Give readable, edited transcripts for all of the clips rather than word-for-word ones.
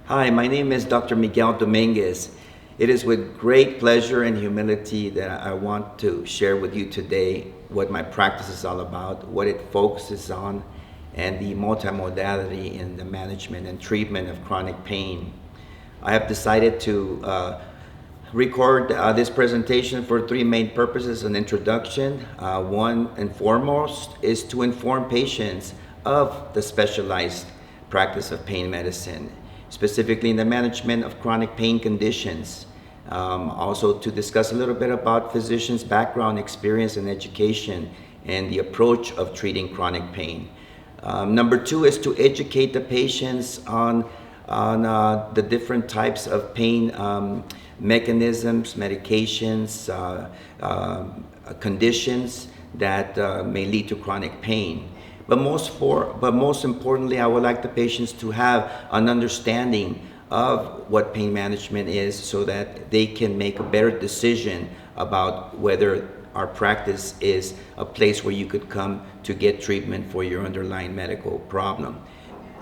Hi, my name is Dr. Miguel Dominguez. It is with great pleasure and humility that I want to share with you today what my practice is all about, what it focuses on, and the multimodality in the management and treatment of chronic pain. I have decided to record this presentation for three main purposes. An introduction, one and foremost, is to inform patients of the specialized practice of pain medicine, specifically in the management of chronic pain conditions. Also to discuss a little bit about physicians' background, experience, and education, and the approach of treating chronic pain. Number two is to educate the patients on the different types of pain mechanisms, medications, conditions that may lead to chronic pain. But most importantly, I would like the patients to have an understanding of what pain management is so that they can make a better decision about whether our practice is a place where you could come to get treatment for your underlying medical problem.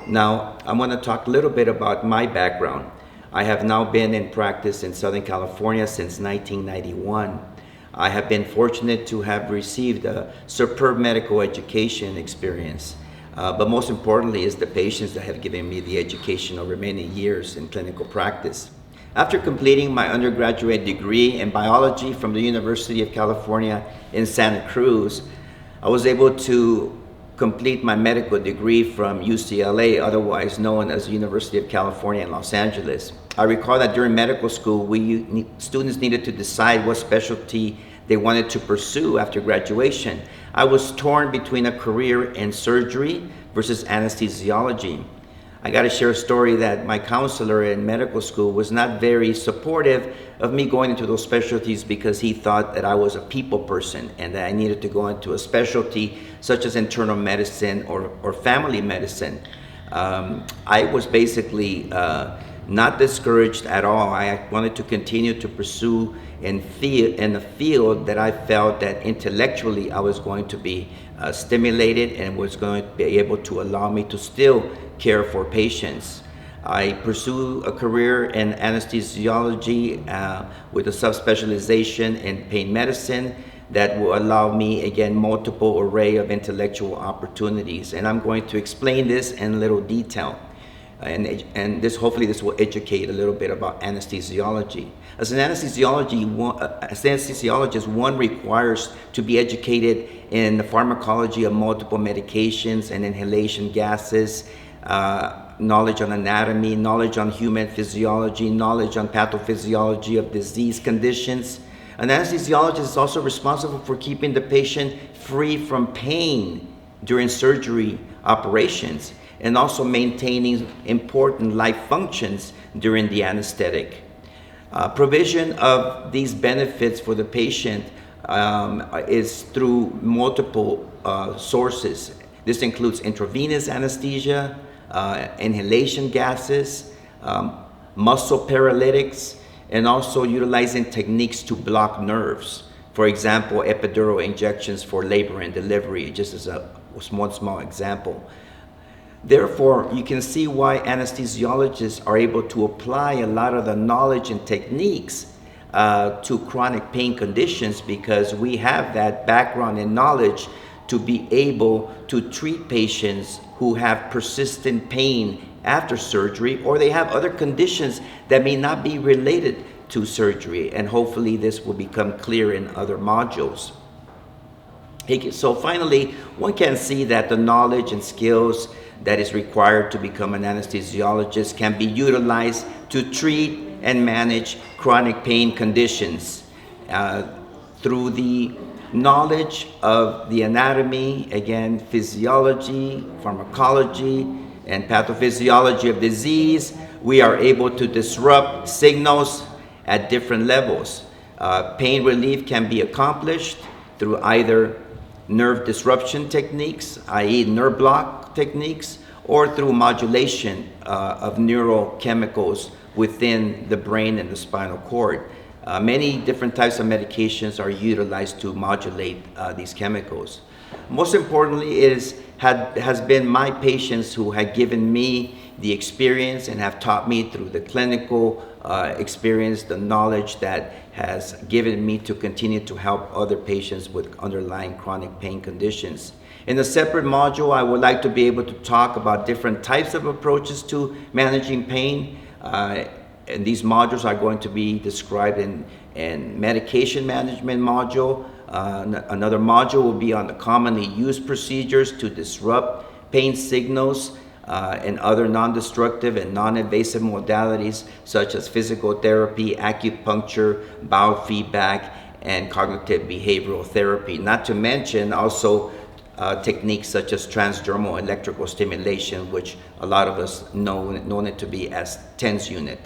Now, I want to talk a little bit about my background. I have now been in practice in Southern California since 1991. I have been fortunate to have received a superb medical education experience, but most importantly is the patients that have given me the education over many years in clinical practice. After completing my undergraduate degree in biology from the University of California in Santa Cruz, I was able to complete my medical degree from UCLA, otherwise known as the University of California in Los Angeles. I recall that during medical school, students needed to decide what specialty they wanted to pursue after graduation. I was torn between a career in surgery versus anesthesiology. I got to share a story that my counselor in medical school was not very supportive of me going into those specialties because he thought that I was a people person and that I needed to go into a specialty such as internal medicine or family medicine. I was basically not discouraged at all. I wanted to continue to pursue in a field that I felt that intellectually I was going to be stimulated and was going to be able to allow me to still care for patients. I pursue a career in anesthesiology with a subspecialization in pain medicine that will allow me, again, multiple array of intellectual opportunities. And I'm going to explain this in little detail. And this, hopefully this will educate a little bit about anesthesiology. As an anesthesiologist, one requires to be educated in the pharmacology of multiple medications and inhalation gases, knowledge on anatomy, knowledge on human physiology, knowledge on pathophysiology of disease conditions. An anesthesiologist is also responsible for keeping the patient free from pain during surgery operations and also maintaining important life functions during the anesthetic. Provision of these benefits for the patient is through multiple sources. This includes intravenous anesthesia, inhalation gases, muscle paralytics, and also utilizing techniques to block nerves. For example, epidural injections for labor and delivery, just as one small example. Therefore, you can see why anesthesiologists are able to apply a lot of the knowledge and techniques to chronic pain conditions, because we have that background and knowledge to be able to treat patients who have persistent pain after surgery, or they have other conditions that may not be related to surgery. And hopefully this will become clear in other modules. So finally, one can see that the knowledge and skills that is required to become an anesthesiologist can be utilized to treat and manage chronic pain conditions through the knowledge of the anatomy, again, physiology, pharmacology, and pathophysiology of disease. We are able to disrupt signals at different levels. Pain relief can be accomplished through either nerve disruption techniques, i.e. nerve block techniques, or through modulation of neurochemicals within the brain and the spinal cord. Many different types of medications are utilized to modulate these chemicals. Most importantly, has been my patients who have given me the experience and have taught me through the clinical experience, the knowledge that has given me to continue to help other patients with underlying chronic pain conditions. In a separate module, I would like to be able to talk about different types of approaches to managing pain. And these modules are going to be described in medication management module. Another module will be on the commonly used procedures to disrupt pain signals and other non-destructive and non-invasive modalities such as physical therapy, acupuncture, biofeedback, and cognitive behavioral therapy. Not to mention also techniques such as transdermal electrical stimulation, which a lot of us know it to be as TENS unit.